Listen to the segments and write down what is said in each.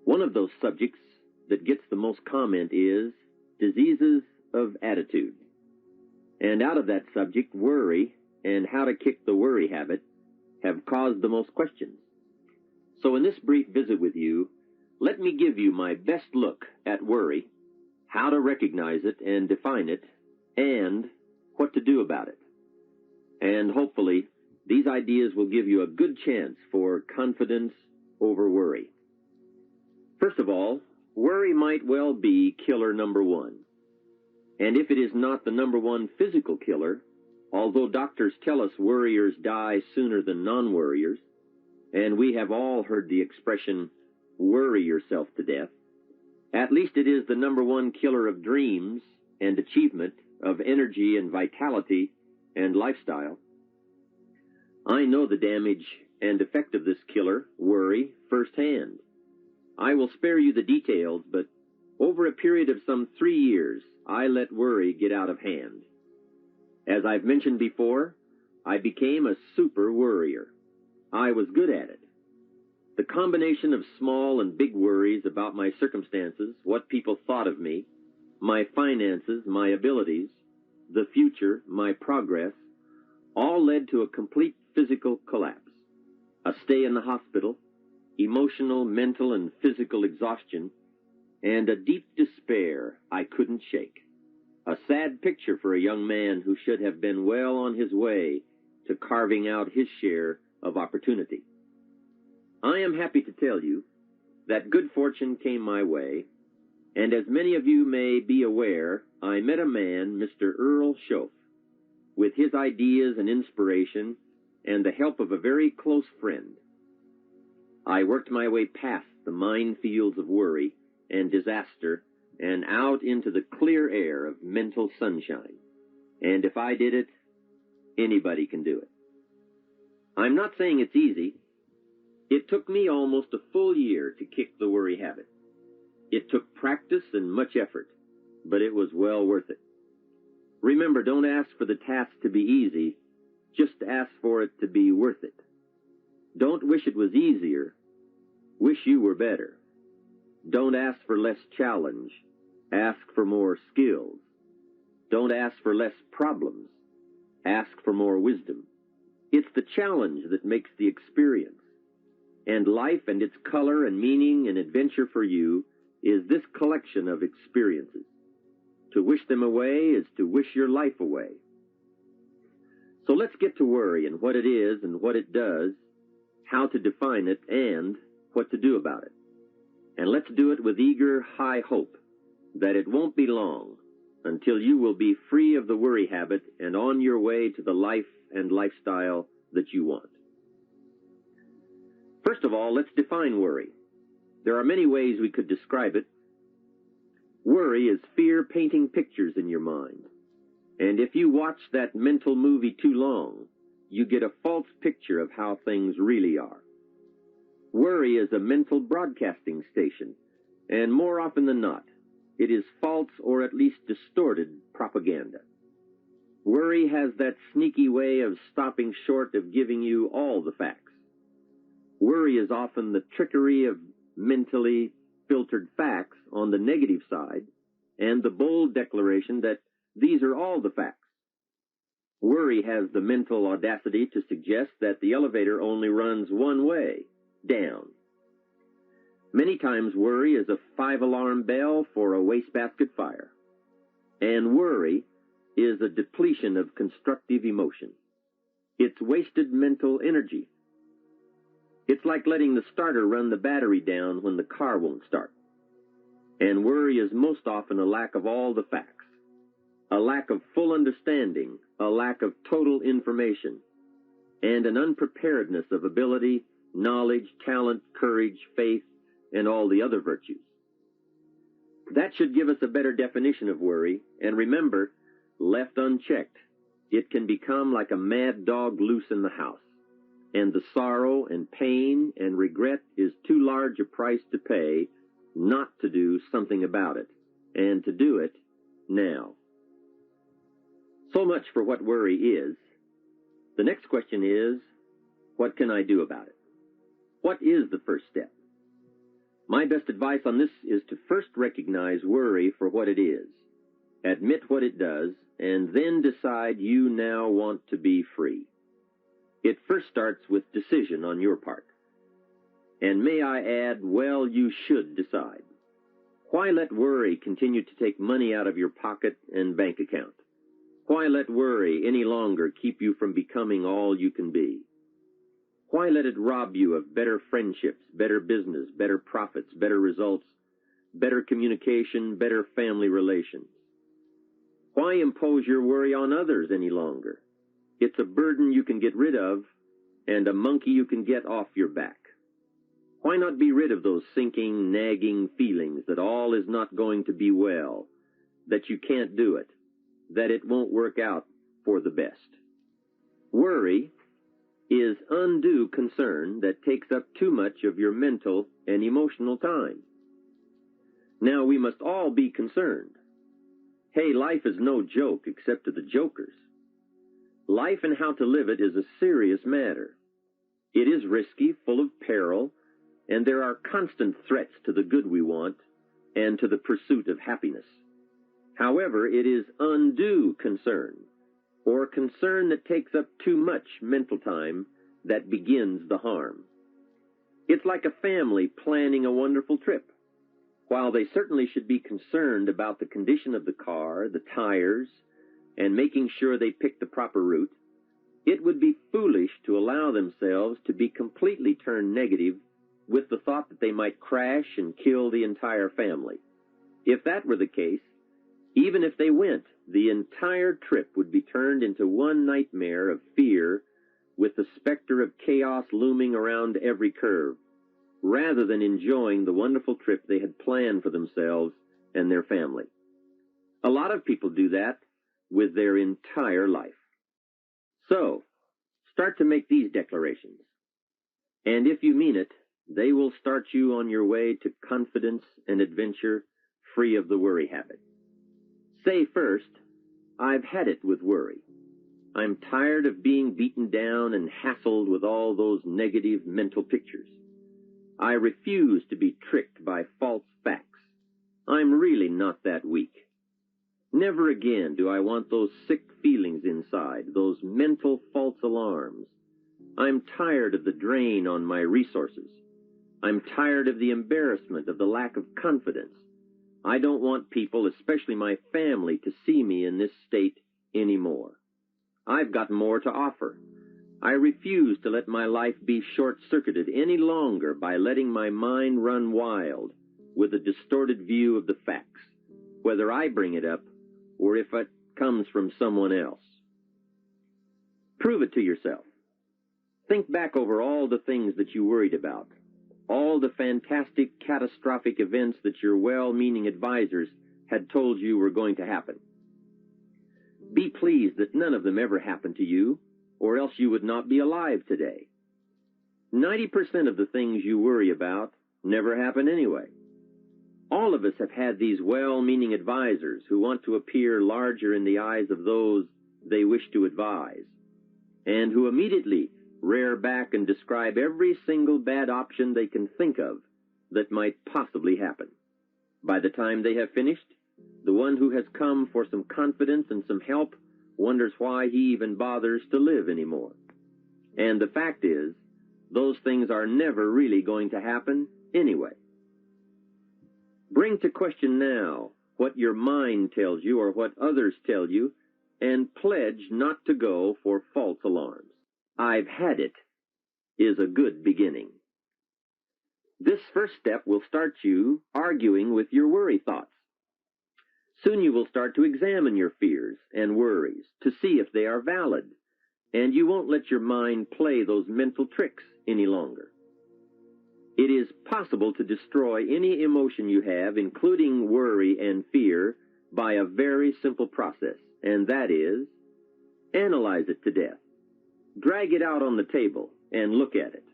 One of those subjects that gets the most comment is diseases of attitude. And out of that subject, worry and how to kick the worry habit have caused the most questions. So in this brief visit with you, let me give you my best look at worry, how to recognize it and define it, and what to do about it. And hopefully, these ideas will give you a good chance for confidence over worry. First of all, worry might well be killer number one. And if it is not the number one physical killer, although doctors tell us worriers die sooner than non-worriers, and we have all heard the expression, worry yourself to death, at least it is the number one killer of dreams and achievement, of energy and vitality and lifestyle. I know the damage and effect of this killer, worry, firsthand. I will spare you the details, but over a period of some 3 years, I let worry get out of hand. As I've mentioned before, I became a super worrier. I was good at it. The combination of small and big worries about my circumstances, what people thought of me, my finances, my abilities, the future, my progress, all led to a complete physical collapse, a stay in the hospital, emotional, mental, and physical exhaustion, and a deep despair I couldn't shake. A sad picture for a young man who should have been well on his way to carving out his share of opportunity. I am happy to tell you that good fortune came my way, and as many of you may be aware, I met a man, Mr. Earl Schoaf, with his ideas and inspiration and the help of a very close friend. I worked my way past the minefields of worry and disaster and out into the clear air of mental sunshine. And if I did it, anybody can do it. I'm not saying it's easy. It took me almost a full year to kick the worry habit. It took practice and much effort, but it was well worth it. Remember, don't ask for the task to be easy, just ask for it to be worth it. Don't wish it was easier, wish you were better. Don't ask for less challenge, ask for more skills. Don't ask for less problems, ask for more wisdom. It's the challenge that makes the experience. And life and its color and meaning and adventure for you is this collection of experiences. To wish them away is to wish your life away. So let's get to worry and what it is and what it does, how to define it, and what to do about it. And let's do it with eager, high hope that it won't be long until you will be free of the worry habit and on your way to the life and lifestyle that you want. First of all, let's define worry. There are many ways we could describe it. Worry is fear painting pictures in your mind. And if you watch that mental movie too long, you get a false picture of how things really are. Worry is a mental broadcasting station, and more often than not, it is false or at least distorted propaganda. Worry has that sneaky way of stopping short of giving you all the facts. Worry is often the trickery of mentally filtered facts on the negative side and the bold declaration that these are all the facts. Worry has the mental audacity to suggest that the elevator only runs one way, down. Many times worry is a 5-alarm bell for a wastebasket fire. And worry is a depletion of constructive emotion. It's wasted mental energy. It's like letting the starter run the battery down when the car won't start. And worry is most often a lack of all the facts, a lack of full understanding, a lack of total information, and an unpreparedness of ability, knowledge, talent, courage, faith, and all the other virtues. That should give us a better definition of worry, and remember, left unchecked, it can become like a mad dog loose in the house, and the sorrow and pain and regret is too large a price to pay not to do something about it, and to do it now. So much for what worry is. The next question is, what can I do about it? What is the first step? My best advice on this is to first recognize worry for what it is, admit what it does, and then decide you now want to be free. It first starts with decision on your part. And may I add, well, you should decide. Why let worry continue to take money out of your pocket and bank account? Why let worry any longer keep you from becoming all you can be? Why let it rob you of better friendships, better business, better profits, better results, better communication, better family relations? Why impose your worry on others any longer? It's a burden you can get rid of and a monkey you can get off your back. Why not be rid of those sinking, nagging feelings that all is not going to be well, that you can't do it, that it won't work out for the best? Worry is undue concern that takes up too much of your mental and emotional time. Now, we must all be concerned. Hey, life is no joke except to the jokers. Life and how to live it is a serious matter. It is risky, full of peril, and there are constant threats to the good we want and to the pursuit of happiness. However, it is undue concern, or concern that takes up too much mental time, that begins the harm. It's like a family planning a wonderful trip. While they certainly should be concerned about the condition of the car, the tires, and making sure they pick the proper route, it would be foolish to allow themselves to be completely turned negative with the thought that they might crash and kill the entire family. If that were the case, even if they went, the entire trip would be turned into one nightmare of fear with the specter of chaos looming around every curve, rather than enjoying the wonderful trip they had planned for themselves and their family. A lot of people do that with their entire life. So, start to make these declarations. And if you mean it, they will start you on your way to confidence and adventure, free of the worry habit. Say first, I've had it with worry. I'm tired of being beaten down and hassled with all those negative mental pictures. I refuse to be tricked by false facts. I'm really not that weak. Never again do I want those sick feelings inside, those mental false alarms. I'm tired of the drain on my resources. I'm tired of the embarrassment of the lack of confidence. I don't want people, especially my family, to see me in this state anymore. I've got more to offer. I refuse to let my life be short-circuited any longer by letting my mind run wild with a distorted view of the facts, whether I bring it up or if it comes from someone else. Prove it to yourself. Think back over all the things that you worried about, all the fantastic, catastrophic events that your well-meaning advisors had told you were going to happen. Be pleased that none of them ever happened to you, or else you would not be alive today. 90% of the things you worry about never happen anyway. All of us have had these well-meaning advisors who want to appear larger in the eyes of those they wish to advise, and who immediately rear back and describe every single bad option they can think of that might possibly happen. By the time they have finished, the one who has come for some confidence and some help wonders why he even bothers to live anymore. And the fact is, those things are never really going to happen anyway. Bring to question now what your mind tells you or what others tell you, and pledge not to go for false alarms. I've had it is a good beginning. This first step will start you arguing with your worry thoughts. Soon you will start to examine your fears and worries to see if they are valid, and you won't let your mind play those mental tricks any longer. It is possible to destroy any emotion you have, including worry and fear, by a very simple process, and that is, analyze it to death. Drag it out on the table and look at it.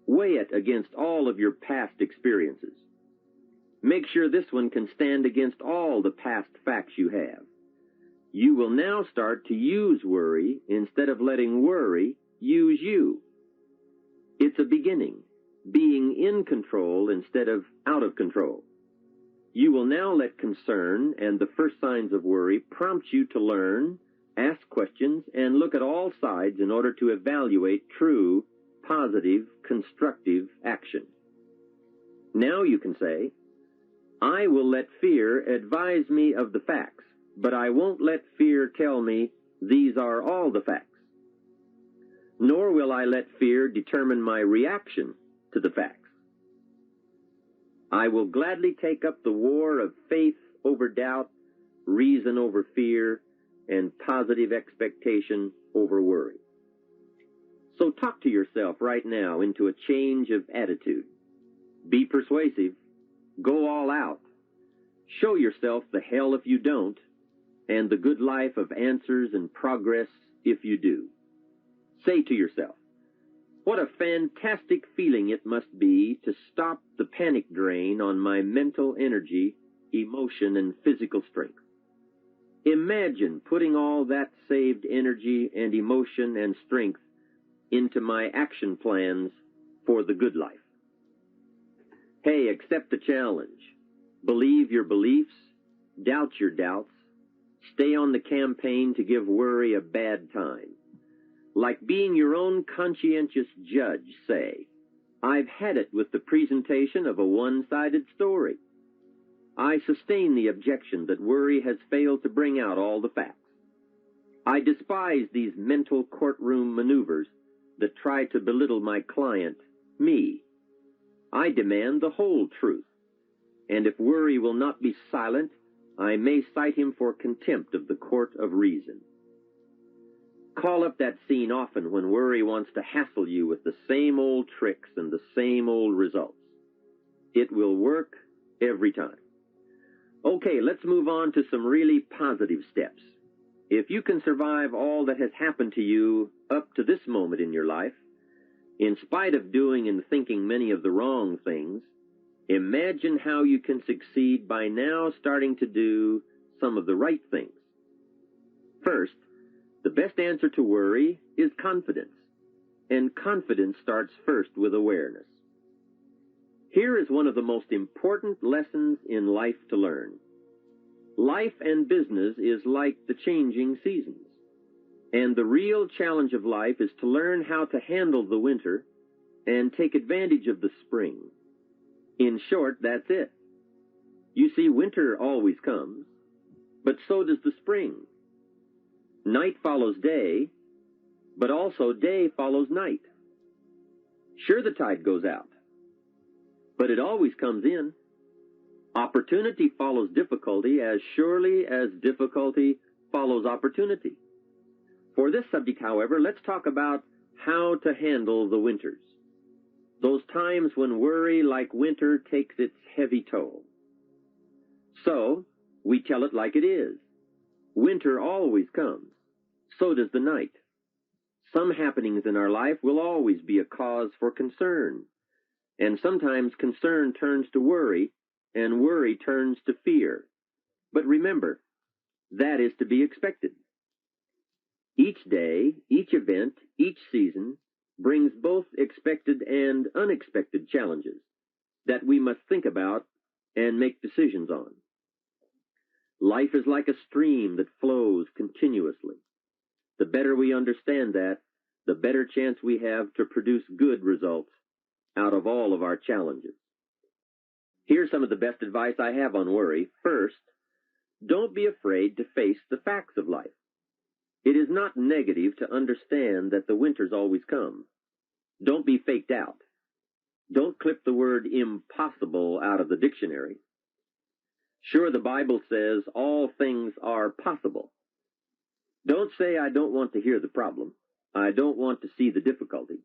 Weigh it against all of your past experiences. Make sure this one can stand against all the past facts you have. You will now start to use worry instead of letting worry use you. It's a beginning, being in control instead of out of control. You will now let concern and the first signs of worry prompt you to learn, ask questions, and look at all sides in order to evaluate true, positive, constructive action. Now you can say, I will let fear advise me of the facts, but I won't let fear tell me these are all the facts. Nor will I let fear determine my reaction to the facts. I will gladly take up the war of faith over doubt, reason over fear, and positive expectation over worry. So talk to yourself right now into a change of attitude. Be persuasive. Go all out. Show yourself the hell if you don't, and the good life of answers and progress if you do. Say to yourself, what a fantastic feeling it must be to stop the panic drain on my mental energy, emotion, and physical strength. Imagine putting all that saved energy and emotion and strength into my action plans for the good life. Hey, accept the challenge. Believe your beliefs, doubt your doubts, stay on the campaign to give worry a bad time. Like being your own conscientious judge, say, I've had it with the presentation of a one-sided story. I sustain the objection that worry has failed to bring out all the facts. I despise these mental courtroom maneuvers that try to belittle my client, me. I demand the whole truth, and if worry will not be silent, I may cite him for contempt of the court of reason. Call up that scene often when worry wants to hassle you with the same old tricks and the same old results. It will work every time. Okay, let's move on to some really positive steps. If you can survive all that has happened to you up to this moment in your life, in spite of doing and thinking many of the wrong things, imagine how you can succeed by now starting to do some of the right things. First, the best answer to worry is confidence, and confidence starts first with awareness. Here is one of the most important lessons in life to learn. Life and business is like the changing seasons, and the real challenge of life is to learn how to handle the winter and take advantage of the spring. In short, that's it. You see, winter always comes, but so does the spring. Night follows day, but also day follows night. Sure, the tide goes out, but it always comes in. Opportunity follows difficulty as surely as difficulty follows opportunity. For this subject, however, let's talk about how to handle the winters. Those times when worry, like winter, takes its heavy toll. So, we tell it like it is. Winter always comes. So does the night. Some happenings in our life will always be a cause for concern. And sometimes concern turns to worry, and worry turns to fear. But remember, that is to be expected. Each day, each event, each season brings both expected and unexpected challenges that we must think about and make decisions on. Life is like a stream that flows continuously. The better we understand that, the better chance we have to produce good results out of all of our challenges. Here's some of the best advice I have on worry. First, don't be afraid to face the facts of life. It is not negative to understand that the winters always come. Don't be faked out. Don't clip the word impossible out of the dictionary. Sure, the Bible says all things are possible. Don't say, I don't want to hear the problem. I don't want to see the difficulty.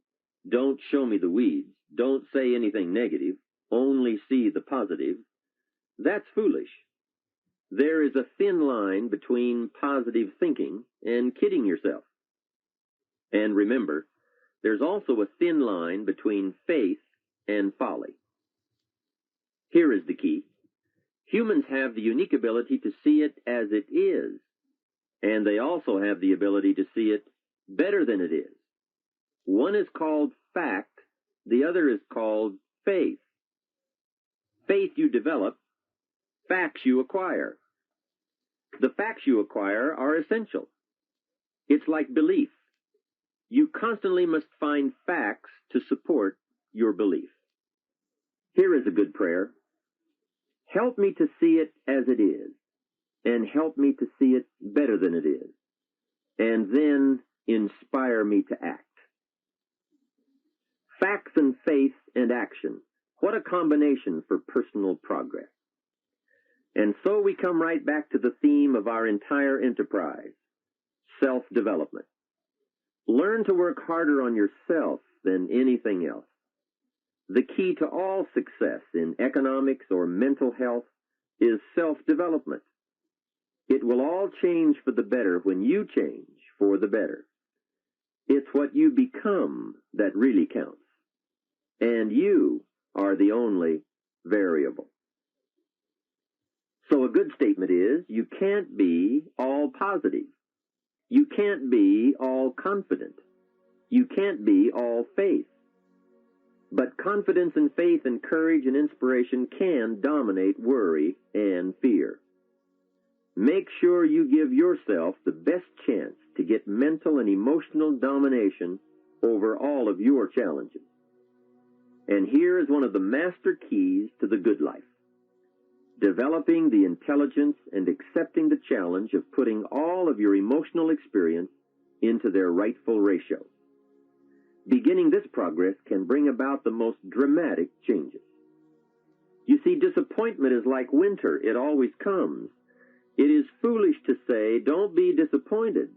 Don't show me the weeds. Don't say anything negative. Only see the positive. That's foolish. There is a thin line between positive thinking and kidding yourself. And remember, there's also a thin line between faith and folly. Here is the key. Humans have the unique ability to see it as it is, and they also have the ability to see it better than it is. One is called fact, The other is called faith. Faith you develop, facts you acquire. The facts you acquire are essential. It's like belief. You constantly must find facts to support your belief. Here is a good prayer. Help me to see it as it is, and help me to see it better than it is, and then inspire me to act. Facts and faith and action. What a combination for personal progress. And so we come right back to the theme of our entire enterprise, self-development. Learn to work harder on yourself than anything else. The key to all success in economics or mental health is self-development. It will all change for the better when you change for the better. It's what you become that really counts. And you are the only variable. So a good statement is, you can't be all positive. You can't be all confident. You can't be all faith. But confidence and faith and courage and inspiration can dominate worry and fear. Make sure you give yourself the best chance to get mental and emotional domination over all of your challenges. And here is one of the master keys to the good life. Developing the intelligence and accepting the challenge of putting all of your emotional experience into their rightful ratio. Beginning this progress can bring about the most dramatic changes. You see, disappointment is like winter. It always comes. It is foolish to say, don't be disappointed.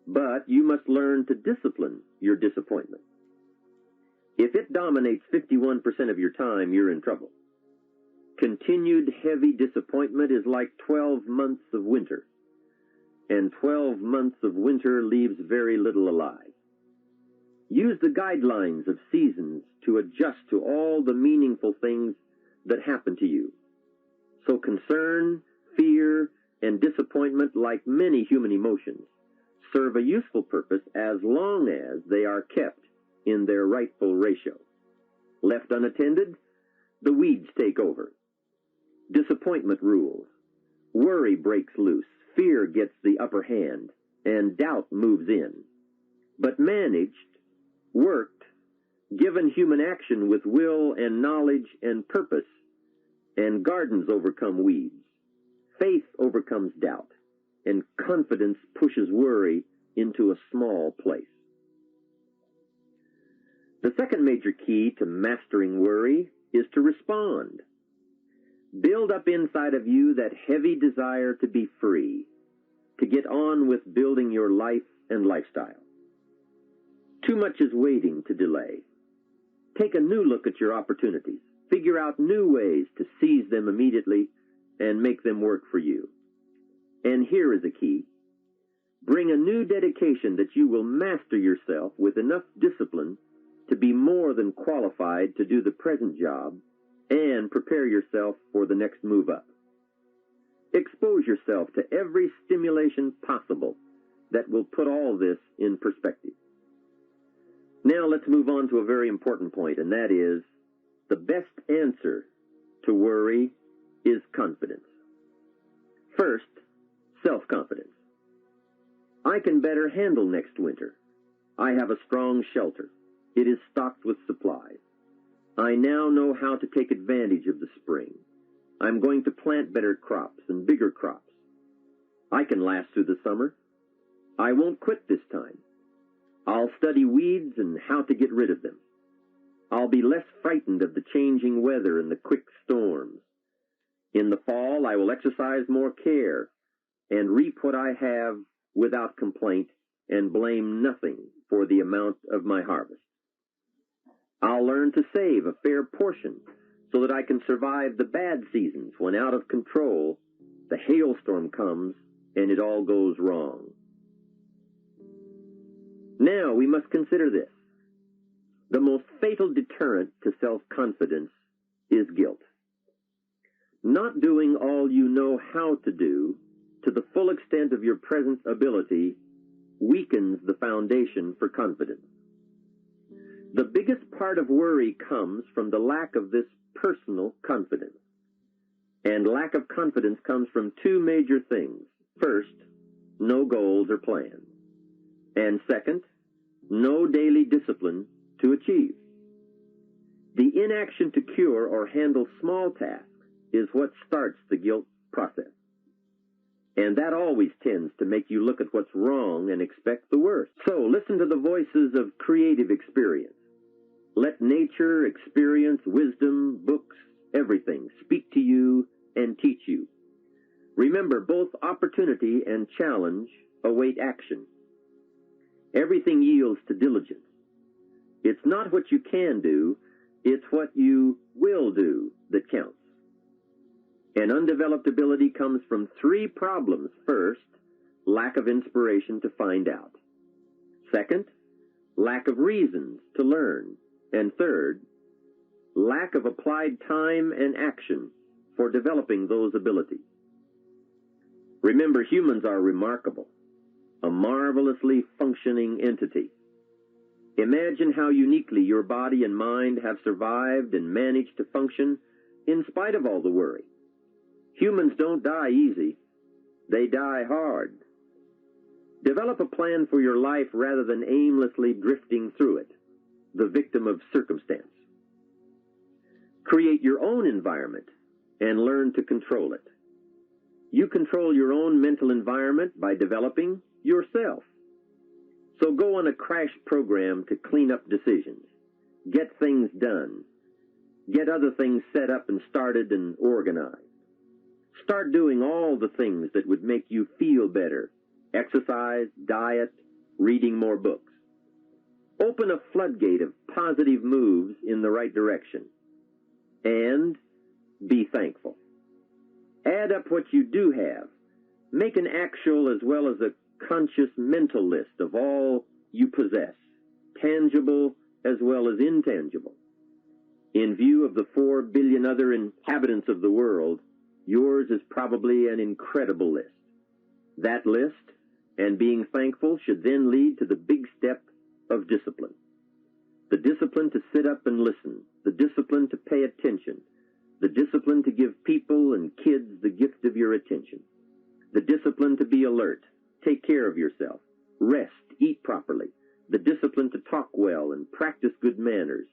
But you must learn to discipline your disappointment. If it dominates 51% of your time, you're in trouble. Continued heavy disappointment is like 12 months of winter. And 12 months of winter leaves very little alive. Use the guidelines of seasons to adjust to all the meaningful things that happen to you. So concern, fear, and disappointment, like many human emotions, serve a useful purpose as long as they are kept in their rightful ratio. Left unattended, the weeds take over. Disappointment rules. Worry breaks loose. Fear gets the upper hand, and doubt moves in. But managed, worked, given human action with will and knowledge and purpose, and gardens overcome weeds. Faith overcomes doubt, and confidence pushes worry into a small place. The second major key to mastering worry is to respond. Build up inside of you that heavy desire to be free, to get on with building your life and lifestyle. Too much is waiting to delay. Take a new look at your opportunities. Figure out new ways to seize them immediately and make them work for you. And here is a key. Bring a new dedication that you will master yourself with enough discipline to be more than qualified to do the present job and prepare yourself for the next move up. Expose yourself to every stimulation possible that will put all this in perspective. Now let's move on to a very important point, and that is the best answer to worry is confidence. First, self-confidence. I can better handle next winter. I have a strong shelter. It is stocked with supplies. I now know how to take advantage of the spring. I'm going to plant better crops and bigger crops. I can last through the summer. I won't quit this time. I'll study weeds and how to get rid of them. I'll be less frightened of the changing weather and the quick storms. In the fall, I will exercise more care and reap what I have without complaint and blame nothing for the amount of my harvest. I'll learn to save a fair portion so that I can survive the bad seasons when out of control the hailstorm comes and it all goes wrong. Now we must consider this. The most fatal deterrent to self-confidence is guilt. Not doing all you know how to do to the full extent of your present ability weakens the foundation for confidence. The biggest part of worry comes from the lack of this personal confidence. And lack of confidence comes from two major things. First, no goals or plans. And second, no daily discipline to achieve. The inaction to cure or handle small tasks is what starts the guilt process. And that always tends to make you look at what's wrong and expect the worst. So listen to the voices of creative experience. Let nature, experience, wisdom, books, everything speak to you and teach you. Remember, both opportunity and challenge await action. Everything yields to diligence. It's not what you can do, it's what you will do that counts. And undeveloped ability comes from three problems. First, lack of inspiration to find out. Second, lack of reasons to learn. And third, lack of applied time and action for developing those abilities. Remember, humans are remarkable, a marvelously functioning entity. Imagine how uniquely your body and mind have survived and managed to function in spite of all the worry. Humans don't die easy. They die hard. Develop a plan for your life rather than aimlessly drifting through it, the victim of circumstance. Create your own environment and learn to control it. You control your own mental environment by developing yourself. So go on a crash program to clean up decisions, get things done, get other things set up and started and organized. Start doing all the things that would make you feel better. Exercise, diet, reading more books. Open a floodgate of positive moves in the right direction. And be thankful. Add up what you do have. Make an actual as well as a conscious mental list of all you possess, tangible as well as intangible. In view of the 4 billion other inhabitants of the world, yours is probably an incredible list. That list and being thankful should then lead to the big step of discipline. The discipline to sit up and listen, the discipline to pay attention, the discipline to give people and kids the gift of your attention, the discipline to be alert, take care of yourself, rest, eat properly, the discipline to talk well and practice good manners.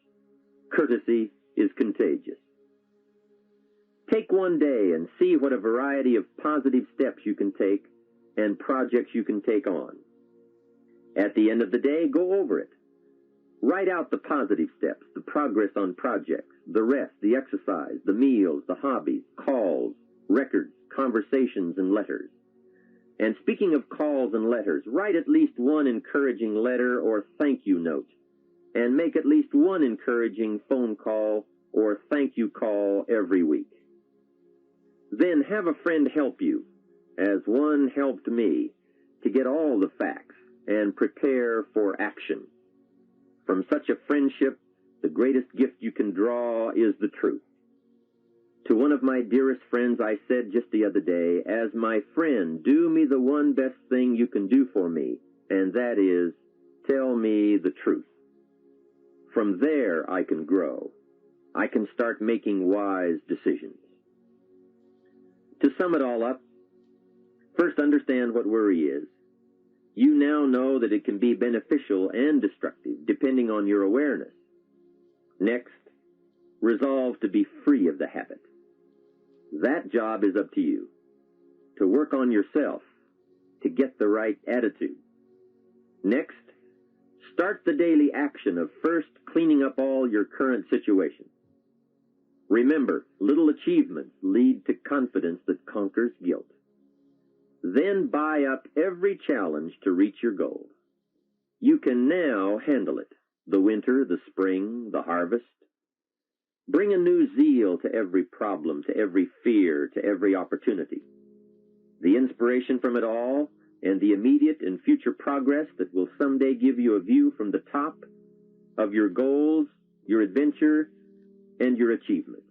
Courtesy is contagious. Take one day and see what a variety of positive steps you can take and projects you can take on. At the end of the day, go over it. Write out the positive steps, the progress on projects, the rest, the exercise, the meals, the hobbies, calls, records, conversations, and letters. And speaking of calls and letters, write at least one encouraging letter or thank you note, and make at least one encouraging phone call or thank you call every week. Then have a friend help you, as one helped me, to get all the facts and prepare for action. From such a friendship, the greatest gift you can draw is the truth. To one of my dearest friends, I said just the other day, as my friend, do me the one best thing you can do for me, and that is, tell me the truth. From there, I can grow. I can start making wise decisions. To sum it all up, first understand what worry is. You now know that it can be beneficial and destructive, depending on your awareness. Next, resolve to be free of the habit. That job is up to you, to work on yourself, to get the right attitude. Next, start the daily action of first cleaning up all your current situations. Remember, little achievements lead to confidence that conquers guilt. Then buy up every challenge to reach your goal. You can now handle it, the winter, the spring, the harvest. Bring a new zeal to every problem, to every fear, to every opportunity. The inspiration from it all and the immediate and future progress that will someday give you a view from the top of your goals, your adventure, and your achievements.